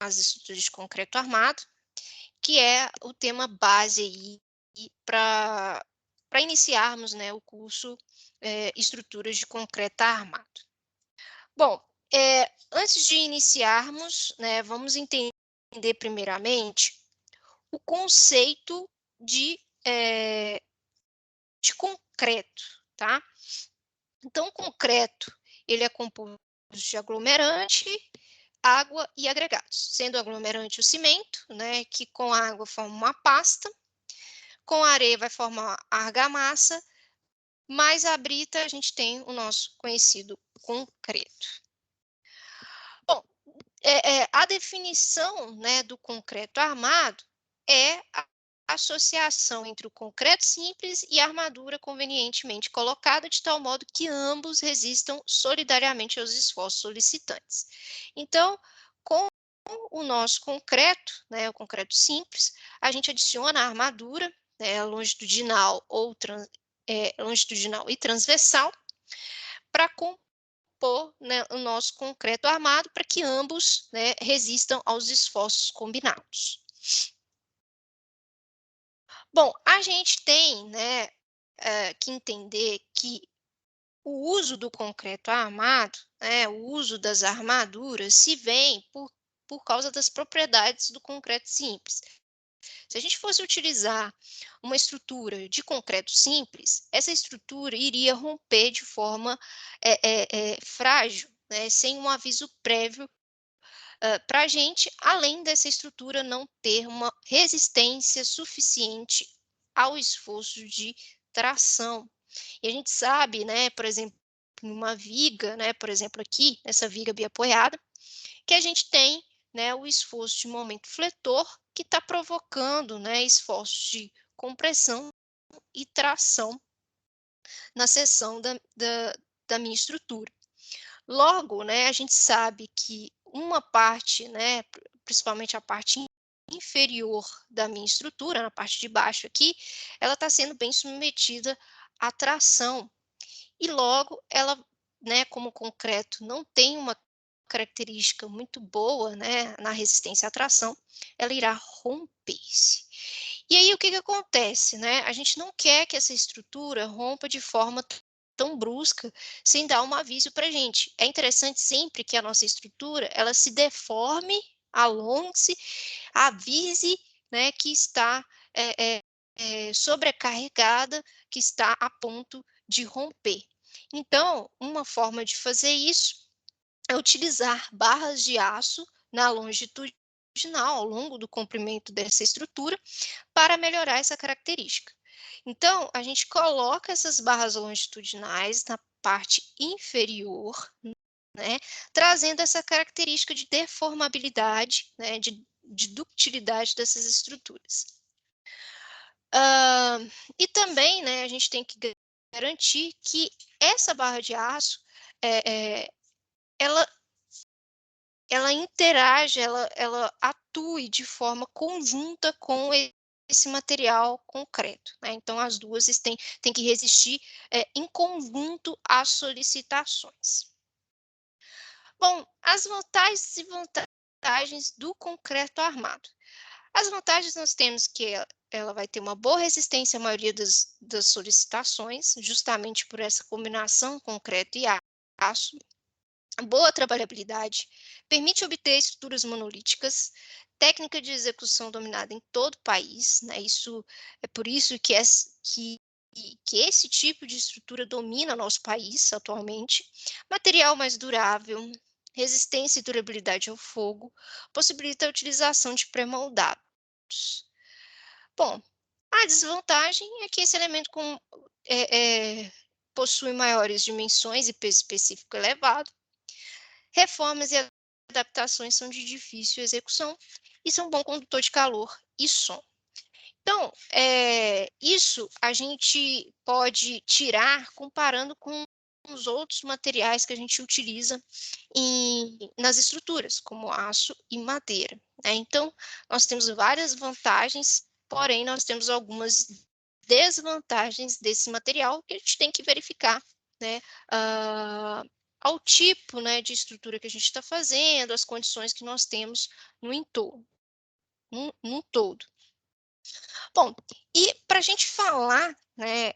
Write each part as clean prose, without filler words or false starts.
as estruturas de concreto armado, que é o tema base aí para iniciarmos, né, o curso Estruturas de Concreto Armado. Bom, antes de iniciarmos, né, vamos entender primeiramente o conceito de concreto, tá? Então, o concreto, ele é composto de aglomerante, água e agregados, sendo o aglomerante o cimento, né, que com a água forma uma pasta, com a areia vai formar a argamassa, mais a brita a gente tem o nosso conhecido concreto. Bom, a definição, né, do concreto armado é a associação entre o concreto simples e a armadura convenientemente colocada, de tal modo que ambos resistam solidariamente aos esforços solicitantes. Então, com o nosso concreto, né, o concreto simples, a gente adiciona a armadura, né, longitudinal longitudinal e transversal, para compor, né, o nosso concreto armado, para que ambos, né, resistam aos esforços combinados. Bom, a gente tem, né, que entender que o uso do concreto armado, né, o uso das armaduras, se vem por causa das propriedades do concreto simples. Se a gente fosse utilizar uma estrutura de concreto simples, essa estrutura iria romper de forma frágil, né, sem um aviso prévio para a gente, além dessa estrutura não ter uma resistência suficiente ao esforço de tração. E a gente sabe, né, por exemplo, numa viga, né, por exemplo aqui, nessa viga biapoiada, que a gente tem, né, o esforço de momento fletor que está provocando, né, esforços de compressão e tração na seção da minha estrutura. Logo, né, a gente sabe que uma parte, né, principalmente a parte inferior da minha estrutura, na parte de baixo aqui, ela está sendo bem submetida à tração. E logo ela, né, como o concreto não tem uma característica muito boa, né, na resistência à tração, ela irá romper-se. E aí o que que acontece, né? A gente não quer que essa estrutura rompa de forma tão brusca, sem dar um aviso para a gente. É interessante sempre que a nossa estrutura ela se deforme, alongue-se, avise, né, que está sobrecarregada, que está a ponto de romper. Então, uma forma de fazer isso é utilizar barras de aço na longitudinal, ao longo do comprimento dessa estrutura, para melhorar essa característica. Então, a gente coloca essas barras longitudinais na parte inferior, né, trazendo essa característica de deformabilidade, né, de ductilidade dessas estruturas. E também, né, a gente tem que garantir que essa barra de aço, ela interage, ela atue de forma conjunta com esse material concreto, né, então as duas têm que resistir, em conjunto às solicitações. Bom, as vantagens e vantagens do concreto armado. As vantagens nós temos que ela vai ter uma boa resistência à maioria das solicitações, justamente por essa combinação concreto e aço. Boa trabalhabilidade, permite obter estruturas monolíticas, técnica de execução dominada em todo o país, né? Isso é por isso que esse tipo de estrutura domina nosso país atualmente. Material mais durável, resistência e durabilidade ao fogo, possibilita a utilização de pré-moldados. Bom, a desvantagem é que esse elemento possui maiores dimensões e peso específico elevado. Reformas e adaptações são de difícil execução e são bom condutor de calor e som. Então, isso a gente pode tirar comparando com os outros materiais que a gente utiliza nas estruturas, como aço e madeira, né? Então, nós temos várias vantagens, porém, nós temos algumas desvantagens desse material que a gente tem que verificar, né, ao tipo, né, de estrutura que a gente está fazendo, as condições que nós temos no entorno, num todo. Bom, e para a gente falar, né,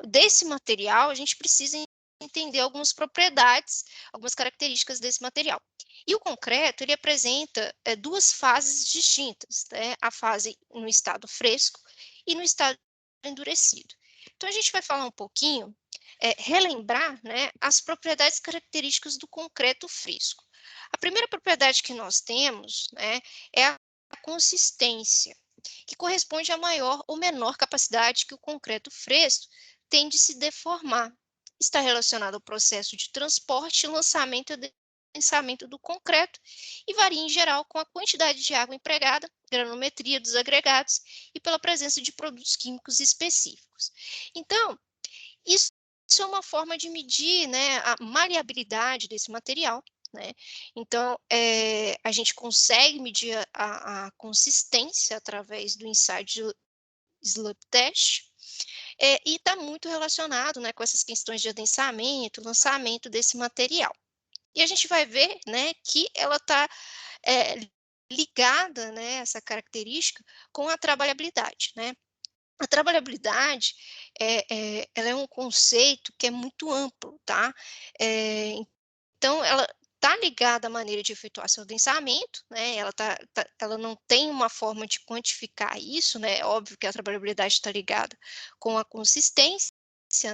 desse material, a gente precisa entender algumas propriedades, algumas características desse material. E o concreto, ele apresenta duas fases distintas, né? A fase no estado fresco e no estado endurecido. Então, a gente vai falar um pouquinho, relembrar, né, as propriedades características do concreto fresco. A primeira propriedade que nós temos, né, é a consistência, que corresponde à maior ou menor capacidade que o concreto fresco tem de se deformar. Está relacionado ao processo de transporte, lançamento e densamento do concreto e varia em geral com a quantidade de água empregada, granometria dos agregados e pela presença de produtos químicos específicos. Então, isso é uma forma de medir, né, a maleabilidade desse material, né? Então, a gente consegue medir a consistência através do ensaio de slump test, e está muito relacionado, né, com essas questões de adensamento, lançamento desse material. E a gente vai ver, né, que ela está ligada, né, essa característica com a trabalhabilidade, né? A trabalhabilidade, ela é um conceito que é muito amplo, tá? Eh, então ela está ligada à maneira de efetuar seu densamento, né, ela não tem uma forma de quantificar isso, né, é óbvio que a trabalhabilidade está ligada com a consistência,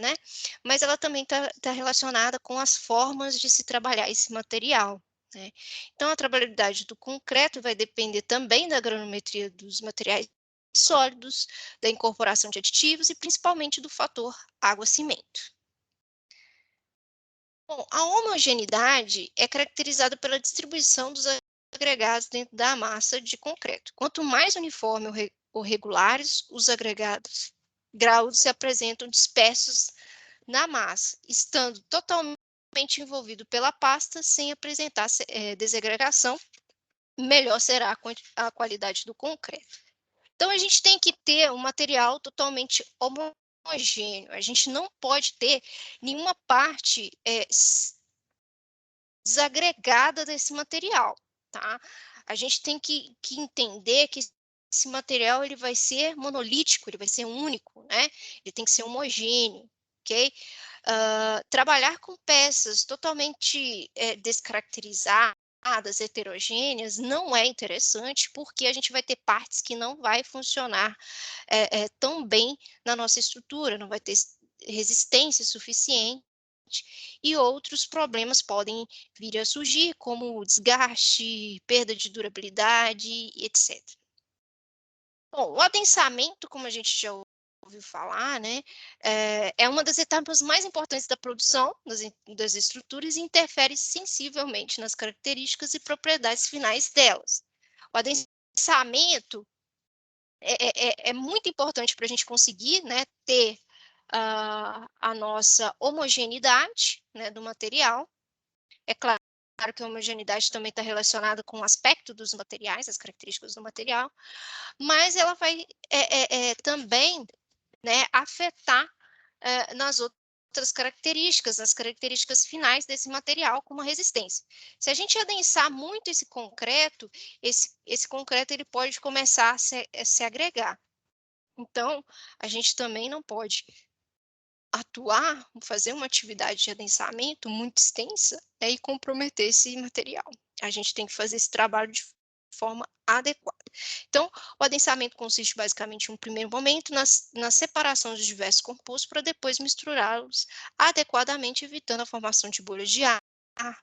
né, mas ela também está relacionada com as formas de se trabalhar esse material, né. Então a trabalhabilidade do concreto vai depender também da granometria dos materiais sólidos, da incorporação de aditivos e principalmente do fator água-cimento. Bom, a homogeneidade é caracterizada pela distribuição dos agregados dentro da massa de concreto. Quanto mais uniforme ou regulares os agregados, graúdos se apresentam dispersos na massa, estando totalmente envolvido pela pasta, sem apresentar desagregação, melhor será a qualidade do concreto. Então, a gente tem que ter um material totalmente homogêneo. A gente não pode ter nenhuma parte desagregada desse material, tá? A gente tem que entender que esse material ele vai ser monolítico, ele vai ser único, né? Ele tem que ser homogêneo, ok? Trabalhar com peças totalmente descaracterizadas, heterogêneas, não é interessante, porque a gente vai ter partes que não vai funcionar tão bem na nossa estrutura, não vai ter resistência suficiente, e outros problemas podem vir a surgir, como desgaste, perda de durabilidade, etc. Bom, o adensamento, como a gente já ouviu falar, né, é uma das etapas mais importantes da produção das estruturas e interfere sensivelmente nas características e propriedades finais delas. O adensamento é muito importante para a gente conseguir, né, ter a nossa homogeneidade, né, do material. É claro que a homogeneidade também está relacionada com o aspecto dos materiais, as características do material, mas ela vai também, né, afetar nas outras características, nas características finais desse material, como a resistência. Se a gente adensar muito esse concreto ele pode começar a se agregar. Então, a gente também não pode fazer uma atividade de adensamento muito extensa, né, e comprometer esse material. A gente tem que fazer esse trabalho de forma adequada. Então, o adensamento consiste basicamente, em um primeiro momento, na separação de diversos compostos para depois misturá-los adequadamente, evitando a formação de bolhas de ar,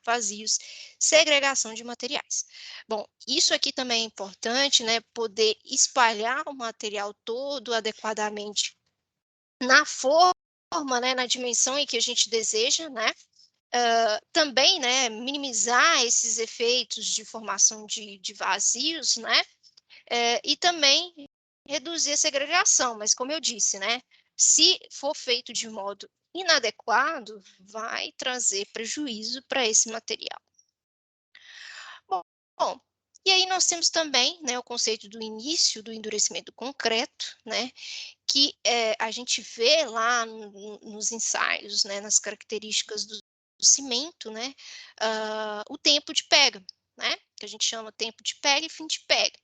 vazios, segregação de materiais. Bom, isso aqui também é importante, né, poder espalhar o material todo adequadamente na forma, né, na dimensão em que a gente deseja, né, também, né, minimizar esses efeitos de formação de vazios, né, e também reduzir a segregação, mas como eu disse, né, se for feito de modo inadequado, vai trazer prejuízo para esse material. Bom, bom, e aí nós temos também, né, o conceito do início do endurecimento concreto, né, que a gente vê lá nos ensaios, né, nas características do cimento, né, o tempo de pega, né, que a gente chama tempo de pega e fim de pega.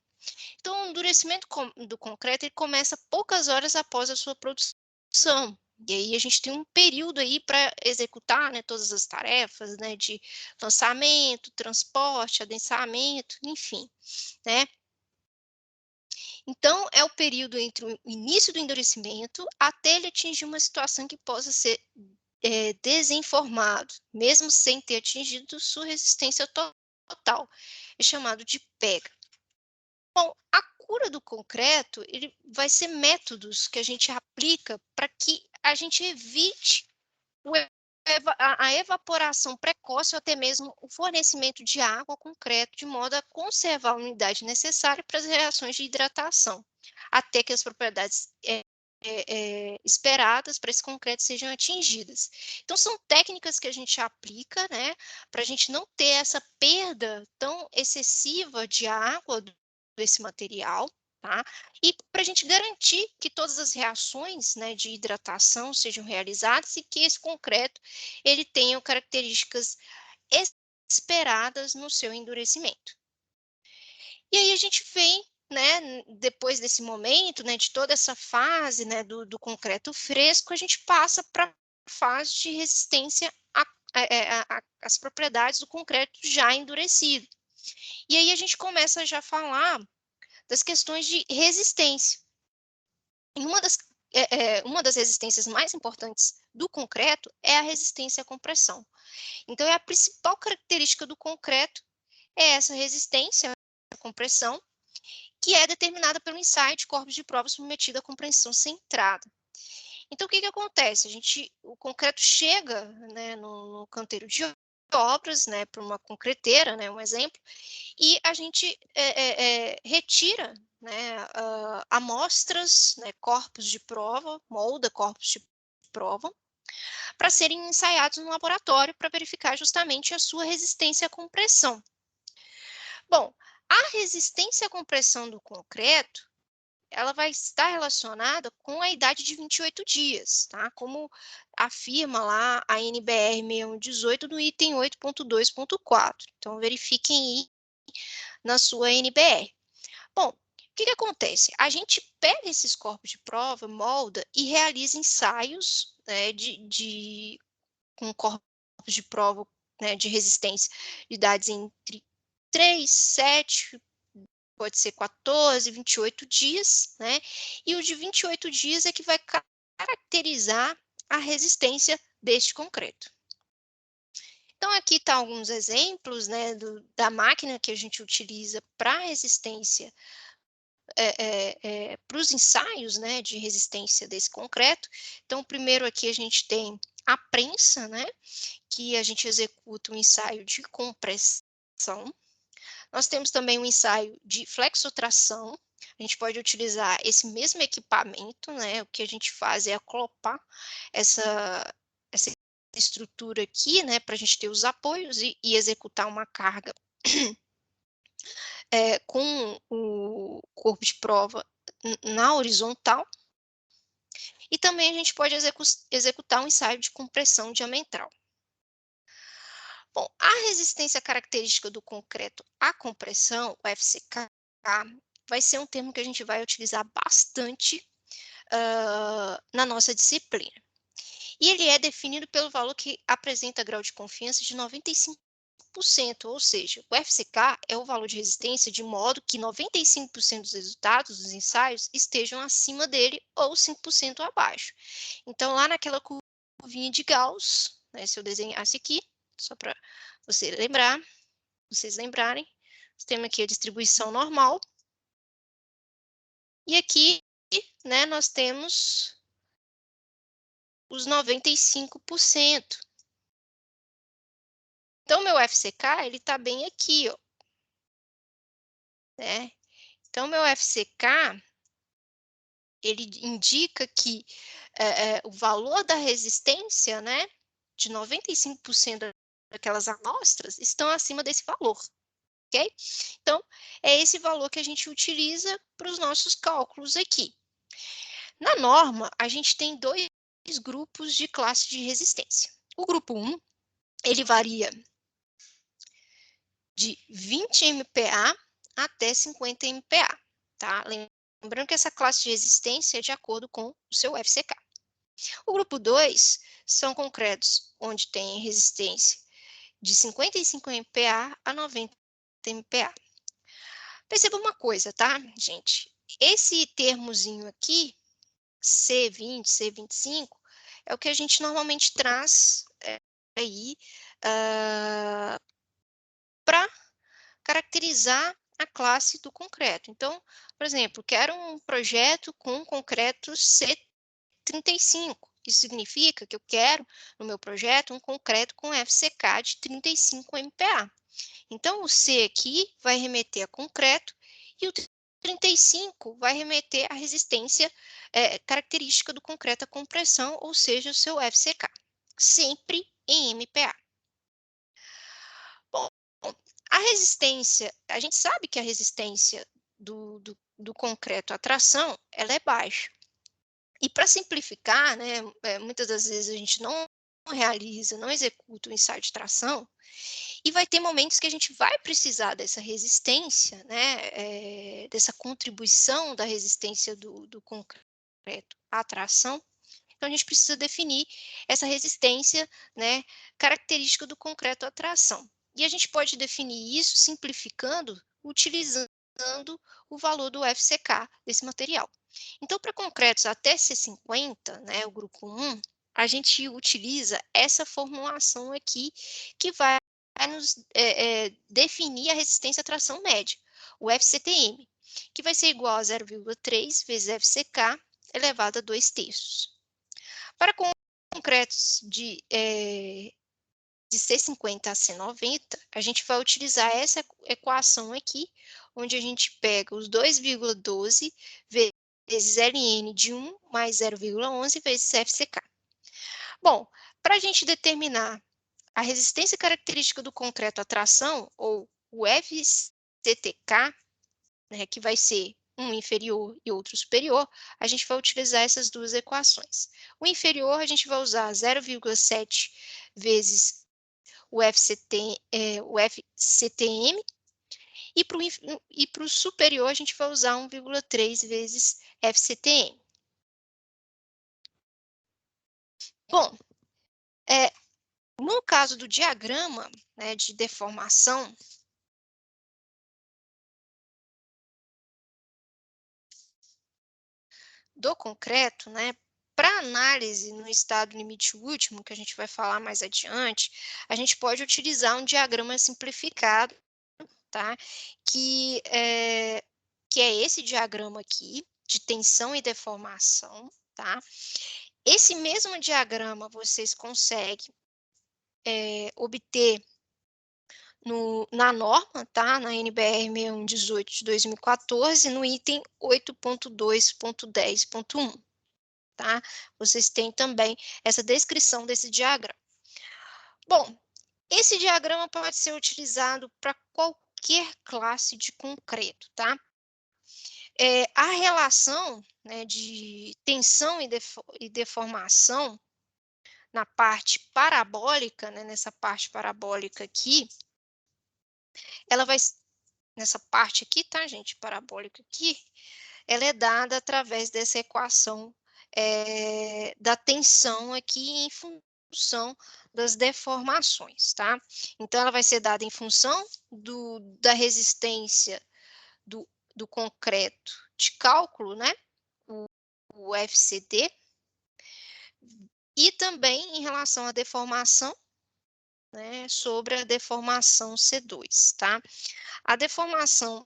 Então, o endurecimento do concreto ele começa poucas horas após a sua produção. E aí a gente tem um período aí para executar, né, todas as tarefas, né, de lançamento, transporte, adensamento, enfim, né. Então, é o período entre o início do endurecimento até ele atingir uma situação que possa ser desenformado, mesmo sem ter atingido sua resistência total. É chamado de pega. Bom, a cura do concreto, ele vai ser métodos que a gente aplica para que a gente evite o a evaporação precoce ou até mesmo o fornecimento de água ao concreto, de modo a conservar a umidade necessária para as reações de hidratação, até que as propriedades esperadas para esse concreto sejam atingidas. Então, são técnicas que a gente aplica, né, para a gente não ter essa perda tão excessiva de água desse material, tá? E para a gente garantir que todas as reações, né, de hidratação sejam realizadas e que esse concreto ele tenha características esperadas no seu endurecimento. E aí a gente vem, né, depois desse momento, né, de toda essa fase, né, do concreto fresco, a gente passa para a fase de resistência às propriedades do concreto já endurecido. E aí a gente começa já a falar das questões de resistência. E uma das resistências mais importantes do concreto é a resistência à compressão. Então, é a principal característica do concreto é essa resistência à compressão, que é determinada pelo ensaio de corpos de prova submetido à compreensão centrada. Então, o que acontece? O concreto chega, né, no canteiro de obras, né, para uma concreteira, né, um exemplo, e a gente retira, né, amostras, né, corpos de prova, molda corpos de prova, para serem ensaiados no laboratório para verificar justamente a sua resistência à compressão. Bom, a resistência à compressão do concreto, ela vai estar relacionada com a idade de 28 dias, tá? Como afirma lá a NBR 6118 no item 8.2.4. Então, verifiquem aí na sua NBR. Bom, o que acontece? A gente pega esses corpos de prova, molda e realiza ensaios, né, com corpos de prova, né, de resistência de idades entre 3, 7, pode ser 14, 28 dias, né? E o de 28 dias é que vai caracterizar a resistência deste concreto. Então, aqui estão alguns exemplos, né, da máquina que a gente utiliza para resistência, para os ensaios, né, de resistência desse concreto. Então, primeiro aqui a gente tem a prensa, né, que a gente executa um ensaio de compressão. Nós temos também um ensaio de flexotração. A gente pode utilizar esse mesmo equipamento, né? O que a gente faz é acoplar essa estrutura aqui, né? Para a gente ter os apoios e executar uma carga com o corpo de prova na horizontal. E também a gente pode executar um ensaio de compressão diametral. Bom, a resistência característica do concreto à compressão, o FCK, vai ser um termo que a gente vai utilizar bastante na nossa disciplina. E ele é definido pelo valor que apresenta grau de confiança de 95%, ou seja, o FCK é o valor de resistência de modo que 95% dos resultados dos ensaios estejam acima dele ou 5% abaixo. Então, lá naquela curvinha de Gauss, né, se eu desenhasse aqui, só para vocês lembrarem, temos aqui a distribuição normal, e aqui, né, nós temos os 95%. Então, meu FCK, ele está bem aqui, ó, né? Então, meu FCK, ele indica que o valor da resistência, né, de 95% daquelas amostras estão acima desse valor, ok? Então, é esse valor que a gente utiliza para os nossos cálculos aqui. Na norma, a gente tem dois grupos de classe de resistência. O grupo 1, ele varia de 20 MPa até 50 MPa, tá? Lembrando que essa classe de resistência é de acordo com o seu FCK. O grupo 2 são concretos onde tem resistência de 55 MPa a 90 MPa. Perceba uma coisa, tá, gente? Esse termozinho aqui, C20, C25, é o que a gente normalmente traz aí para caracterizar a classe do concreto. Então, por exemplo, quero um projeto com concreto C35. Isso significa que eu quero, no meu projeto, um concreto com FCK de 35 MPa. Então, o C aqui vai remeter a concreto e o 35 vai remeter à resistência característica do concreto à compressão, ou seja, o seu FCK, sempre em MPa. Bom, a resistência, a gente sabe que a resistência do concreto à tração, ela é baixa. E para simplificar, né, muitas das vezes a gente não realiza, não executa o ensaio de tração, e vai ter momentos que a gente vai precisar dessa resistência, né, dessa contribuição da resistência do concreto à tração. Então, a gente precisa definir essa resistência, né, característica do concreto à tração. E a gente pode definir isso simplificando, utilizando o valor do FCK desse material. Então, para concretos até C50, né, o grupo 1, a gente utiliza essa formulação aqui, que vai nos definir a resistência à tração média, o FCTM, que vai ser igual a 0,3 vezes FCK elevado a 2/3. Para concretos de C50 a C90, a gente vai utilizar essa equação aqui, onde a gente pega os 2,12 vezes Ln de 1 mais 0,11 vezes FCK. Bom, para a gente determinar a resistência característica do concreto à tração, ou o FCTK, né, que vai ser um inferior e outro superior, a gente vai utilizar essas duas equações. O inferior, a gente vai usar 0,7 vezes o FCTM, e para o superior, a gente vai usar 1,3 vezes FCTM. Bom, no caso do diagrama, né, de deformação, do concreto, né, para análise no estado limite último, que a gente vai falar mais adiante, a gente pode utilizar um diagrama simplificado, tá? Que é esse diagrama aqui, de tensão e deformação, tá? Esse mesmo diagrama vocês conseguem obter na norma, tá? Na NBR 6118 de 2014, no item 8.2.10.1. Tá? Vocês têm também essa descrição desse diagrama. Bom, esse diagrama pode ser utilizado para qualquer classe de concreto, tá? A relação, né, de tensão e deformação na parte parabólica, né, nessa parte parabólica aqui, ela vai, nessa parte aqui, tá, gente, parabólica aqui, ela é dada através dessa equação da tensão aqui em função das deformações, tá? Então, ela vai ser dada em função da resistência do concreto de cálculo, né? O FCD, e também em relação à deformação, né? Sobre a deformação C2, tá? A deformação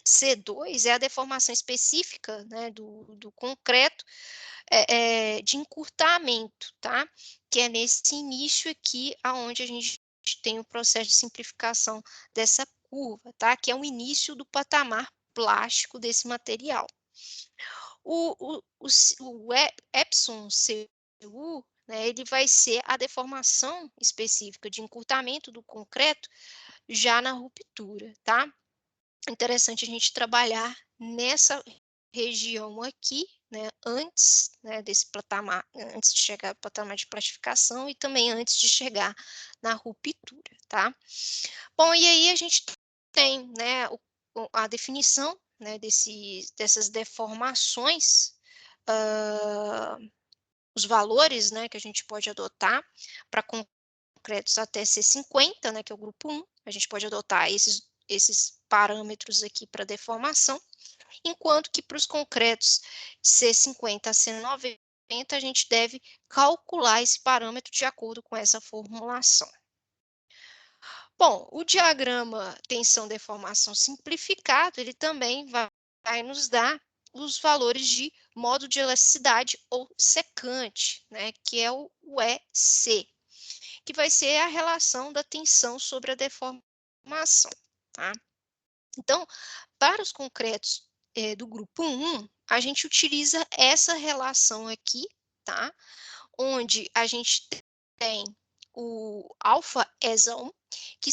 C2 é a deformação específica, né, do concreto, de encurtamento, tá? Que é nesse início aqui, aonde a gente tem o processo de simplificação dessa curva, tá? Que é o início do patamar plástico desse material. O Epson CU, né, ele vai ser a deformação específica de encurtamento do concreto já na ruptura, tá? Interessante a gente trabalhar nessa região aqui, né, antes, né, desse patamar, antes de chegar ao patamar de plastificação e também antes de chegar na ruptura, tá? Bom, e aí a gente tem, né, a definição, né, dessas deformações, hã, os valores, né, que a gente pode adotar para concretos até C50, né, que é o grupo 1, a gente pode adotar esses parâmetros aqui para deformação, enquanto que para os concretos C50 a C90, a gente deve calcular esse parâmetro de acordo com essa formulação. Bom, o diagrama tensão-deformação simplificado, ele também vai nos dar os valores de modo de elasticidade ou secante, né, que é o EC, que vai ser a relação da tensão sobre a deformação, tá? Então, para os concretos, do grupo 1, a gente utiliza essa relação aqui, tá? Onde a gente tem o alfa-ESA1, que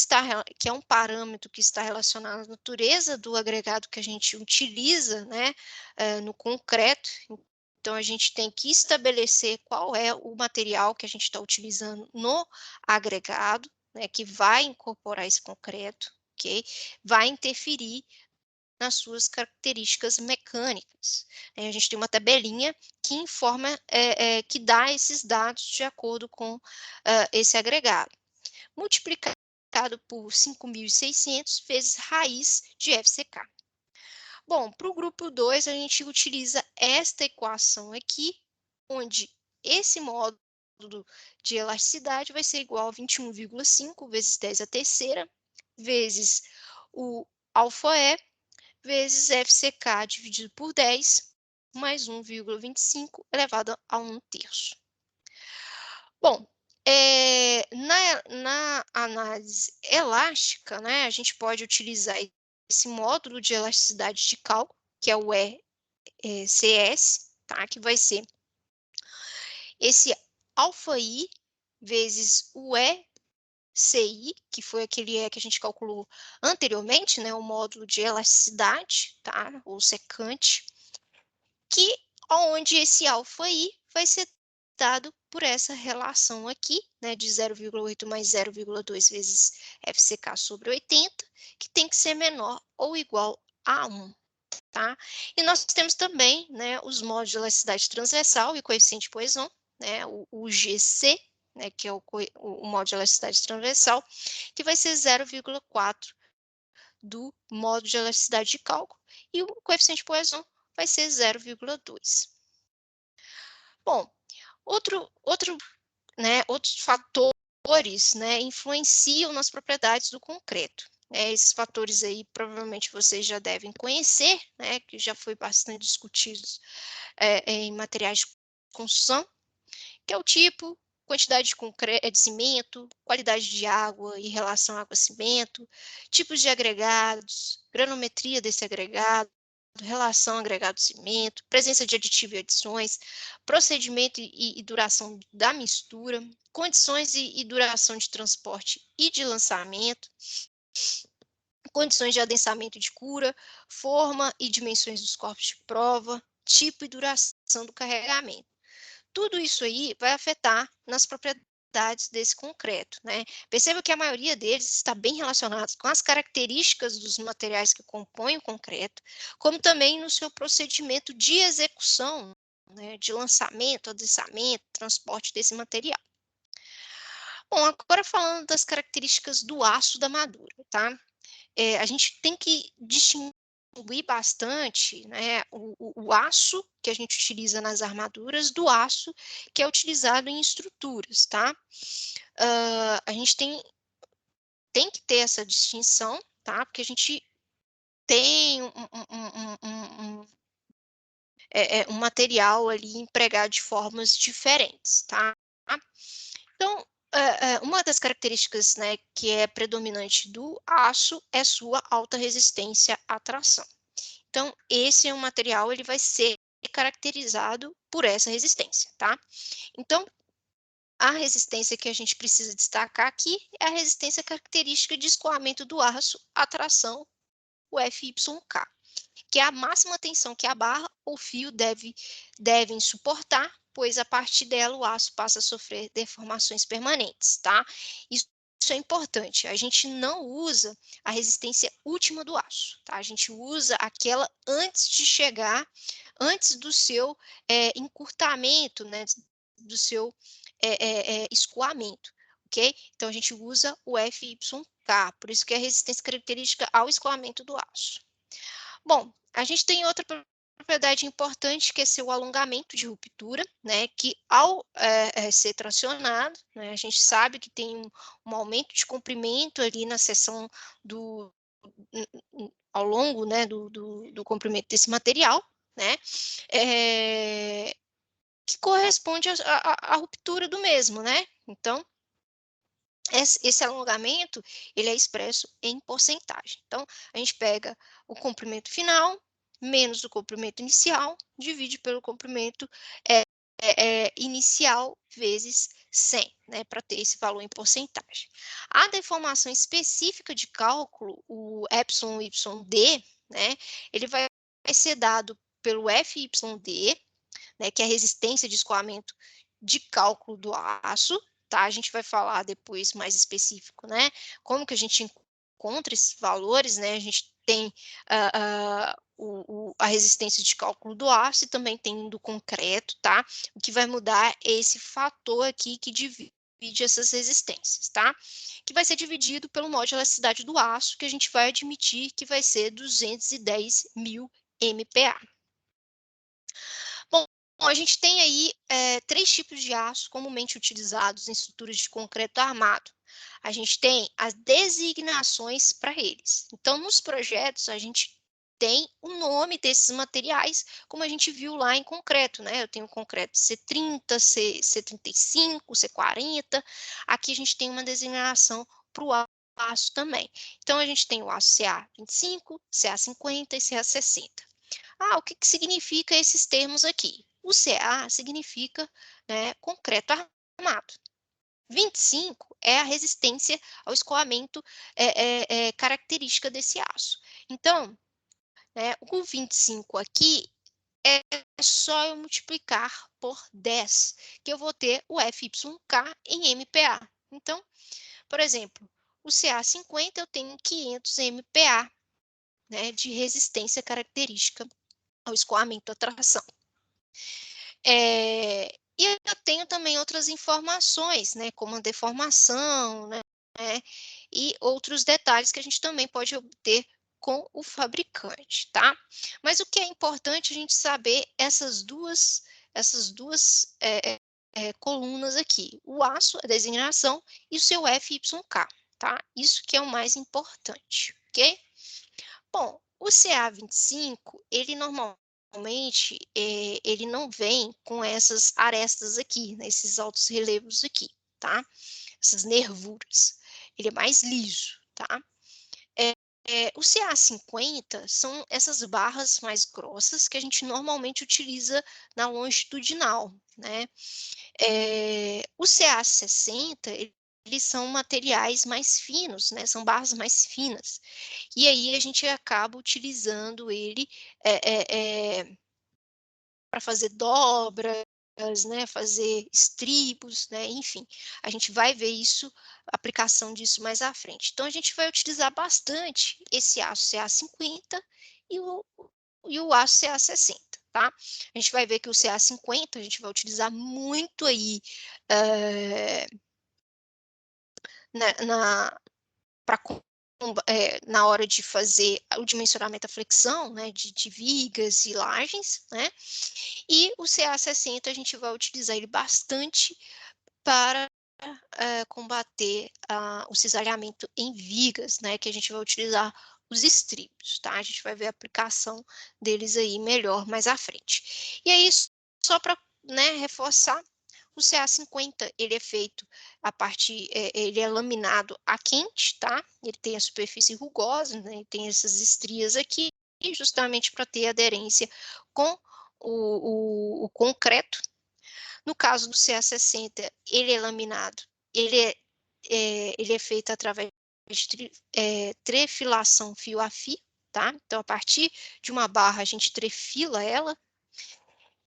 é um parâmetro que está relacionado à natureza do agregado que a gente utiliza, né, no concreto. Então, a gente tem que estabelecer qual é o material que a gente está utilizando no agregado, né, que vai incorporar esse concreto, ok? Vai interferir nas suas características mecânicas. A gente tem uma tabelinha que informa, que dá esses dados de acordo com esse agregado, multiplicado por 5.600 vezes raiz de FCK. Bom, para o grupo 2, a gente utiliza esta equação aqui, onde esse módulo de elasticidade vai ser igual a 21,5 vezes 10 a terceira, vezes o alfa-E, vezes FCK dividido por 10, mais 1,25 elevado a 1/3. Bom, na análise elástica, né, a gente pode utilizar esse módulo de elasticidade de cálculo, que é o ECS, tá, que vai ser esse alfa-I vezes o ECI, que foi aquele E que a gente calculou anteriormente, né, o módulo de elasticidade, tá, ou secante, que onde esse alfa-I vai ser dado por essa relação aqui, né, de 0,8 mais 0,2 vezes FCK sobre 80, que tem que ser menor ou igual a 1, tá? E nós temos também, né, os modos de elasticidade transversal e coeficiente Poisson, né, o GC, né, que é o modo de elasticidade transversal, que vai ser 0,4 do modo de elasticidade de cálculo, e o coeficiente Poisson vai ser 0,2. Bom, outros fatores, né, influenciam nas propriedades do concreto. Esses fatores aí provavelmente vocês já devem conhecer, né, que já foi bastante discutidos em materiais de construção, que é o tipo, quantidade de cimento, qualidade de água em relação à água-cimento, tipos de agregados, granometria desse agregado, relação agregado-cimento, presença de aditivo e adições, procedimento e duração da mistura, condições e duração de transporte e de lançamento, condições de adensamento e de cura, forma e dimensões dos corpos de prova, tipo e duração do carregamento. Tudo isso aí vai afetar nas propriedades desse concreto, né? Perceba que a maioria deles está bem relacionados com as características dos materiais que compõem o concreto, como também no seu procedimento de execução, né, de lançamento, adensamento, transporte desse material. Bom, agora falando das características do aço da madura, tá? A gente tem que distinguir bastante, né, o aço que a gente utiliza nas armaduras do aço que é utilizado em estruturas, tá? A gente tem que ter essa distinção, tá? Porque a gente tem um material ali empregado de formas diferentes, tá? Então, uma das características, né, que é predominante do aço é sua alta resistência à tração. Então, esse é um material, ele vai ser caracterizado por essa resistência, tá? Então, a resistência que a gente precisa destacar aqui é a resistência característica de escoamento do aço à tração, o FYK. que é a máxima tensão que a barra ou fio devem suportar, pois a partir dela o aço passa a sofrer deformações permanentes, tá? Isso é importante, a gente não usa a resistência última do aço, tá? A gente usa aquela antes do seu encurtamento, né? Do seu escoamento, ok? Então, a gente usa o FYK, por isso que é a resistência característica ao escoamento do aço. Bom, a gente tem outra propriedade importante, que é seu alongamento de ruptura, né, que ao ser tracionado, né, a gente sabe que tem um aumento de comprimento ali na seção ao longo, né, do comprimento desse material, né, que corresponde à ruptura do mesmo, né? Então, esse alongamento, ele é expresso em porcentagem. Então, a gente pega o comprimento final, menos o comprimento inicial, divide pelo comprimento inicial vezes 100, né, para ter esse valor em porcentagem. A deformação específica de cálculo, o EYD, né, ele vai ser dado pelo FYD, né, que é a resistência de escoamento de cálculo do aço, tá? A gente vai falar depois mais específico, né? Como que a gente encontra esses valores, né? A gente tem a resistência de cálculo do aço e também tem do concreto, tá? O que vai mudar é esse fator aqui que divide essas resistências, tá? Que vai ser dividido pelo modo de elasticidade do aço, que a gente vai admitir que vai ser 210.000 MPa. Bom, a gente tem aí 3 tipos de aço comumente utilizados em estruturas de concreto armado. A gente tem as designações para eles. Então, nos projetos, a gente tem o nome desses materiais, como a gente viu lá em concreto, né? Eu tenho concreto C30, C35, C40. Aqui a gente tem uma designação para o aço também. Então, a gente tem o aço CA25, CA50 e CA60. Ah, o que significa esses termos aqui? O CA significa, né, concreto armado. 25 é a resistência ao escoamento característica desse aço. Então, né, o 25 aqui é só eu multiplicar por 10, que eu vou ter o FYK em MPa. Então, por exemplo, o CA50 eu tenho 500 MPa, né, de resistência característica ao escoamento à tração. E eu tenho também outras informações, né, como a deformação, né, e outros detalhes que a gente também pode obter com o fabricante, tá? Mas o que é importante a gente saber essas duas colunas aqui, o aço, a designação, e o seu FYK, tá? Isso que é o mais importante, ok? Bom, o CA25, ele normalmente, ele não vem com essas arestas aqui, né, esses altos relevos aqui, tá? Essas nervuras. Ele é mais liso, tá? O CA50 são essas barras mais grossas que a gente normalmente utiliza na longitudinal, né? O CA60, eles são materiais mais finos, né? São barras mais finas. E aí a gente acaba utilizando ele para fazer dobras, né, fazer estribos, né, enfim, a gente vai ver isso, a aplicação disso mais à frente. Então, a gente vai utilizar bastante esse aço CA50 e o aço CA60, tá? A gente vai ver que o CA50 a gente vai utilizar muito aí para na hora de fazer o dimensionamento da flexão, né, de vigas e lajes, né, e o CA60 a gente vai utilizar ele bastante para combater o cisalhamento em vigas, né, que a gente vai utilizar os estribos, tá? A gente vai ver a aplicação deles aí melhor mais à frente. E aí, só para, né, reforçar, o CA50, ele é feito a partir, ele é laminado a quente, tá? Ele tem a superfície rugosa, né? Ele tem essas estrias aqui, justamente para ter aderência com o concreto. No caso do CA60, ele é laminado, ele é feito através de trefilação fio a fio, tá? Então, a partir de uma barra, a gente trefila ela,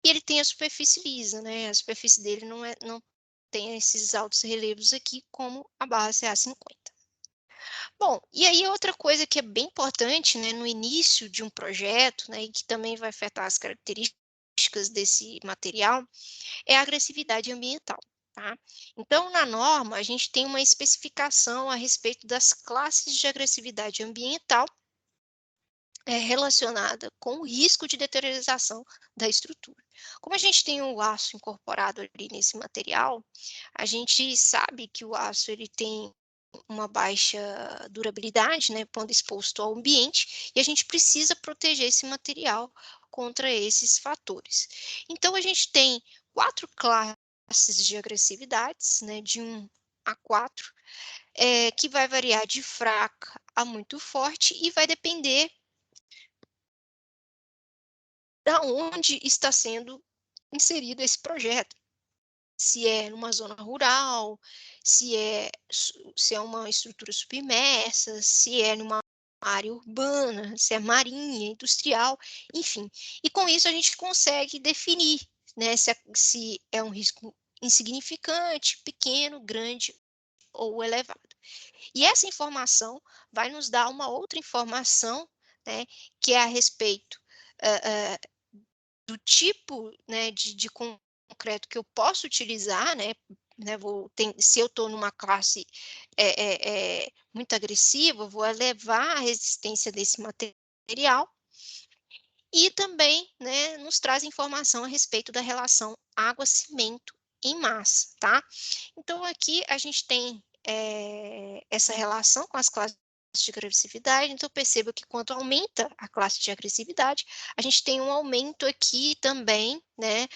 e ele tem a superfície lisa, né? A superfície dele não tem esses altos relevos aqui, como a barra CA50. Bom, e aí outra coisa que é bem importante, né, no início de um projeto, né, e que também vai afetar as características desse material, é a agressividade ambiental, tá? Então, na norma, a gente tem uma especificação a respeito das classes de agressividade ambiental relacionada com o risco de deteriorização da estrutura. Como a gente tem o aço incorporado ali nesse material, a gente sabe que o aço ele tem uma baixa durabilidade, né, quando exposto ao ambiente, e a gente precisa proteger esse material contra esses fatores. Então, a gente tem 4 classes de agressividades, né, de 1 a 4, que vai variar de fraca a muito forte e vai depender da onde está sendo inserido esse projeto. Se é numa zona rural, se é uma estrutura submersa, se é numa área urbana, se é marinha, industrial, enfim. E com isso a gente consegue definir, né, se é um risco insignificante, pequeno, grande ou elevado. E essa informação vai nos dar uma outra informação, né, que é a respeito, hã, do tipo, né, de concreto que eu posso utilizar, né, se eu estou numa classe muito agressiva, vou elevar a resistência desse material, e também, né, nos traz informação a respeito da relação água-cimento em massa, tá? Então aqui a gente tem, essa relação com as classes de agressividade, então perceba que quando aumenta a classe de agressividade, a gente tem um aumento aqui também, né,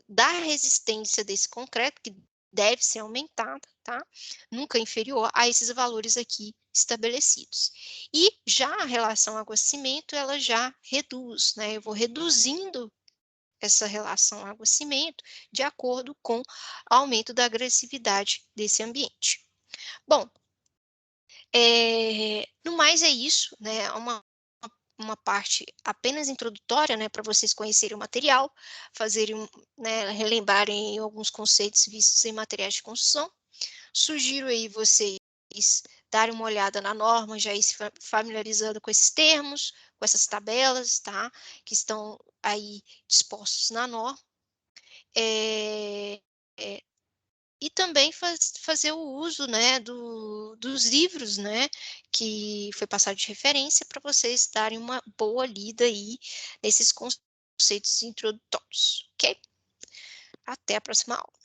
da resistência desse concreto, que deve ser aumentada, tá? Nunca inferior a esses valores aqui estabelecidos. E já a relação água-cimento, ela já reduz, né? Eu vou reduzindo essa relação água-cimento de acordo com o aumento da agressividade desse ambiente. Bom, no mais é isso, né? Uma parte apenas introdutória, né, para vocês conhecerem o material, fazerem, né, relembrarem alguns conceitos vistos em materiais de construção. Sugiro aí vocês darem uma olhada na norma, já ir se familiarizando com esses termos, com essas tabelas, tá? Que estão aí dispostos na norma. Eh, eh, e também fazer o uso, né, dos livros, né, que foi passado de referência para vocês darem uma boa lida aí nesses conceitos introdutórios, ok? Até a próxima aula.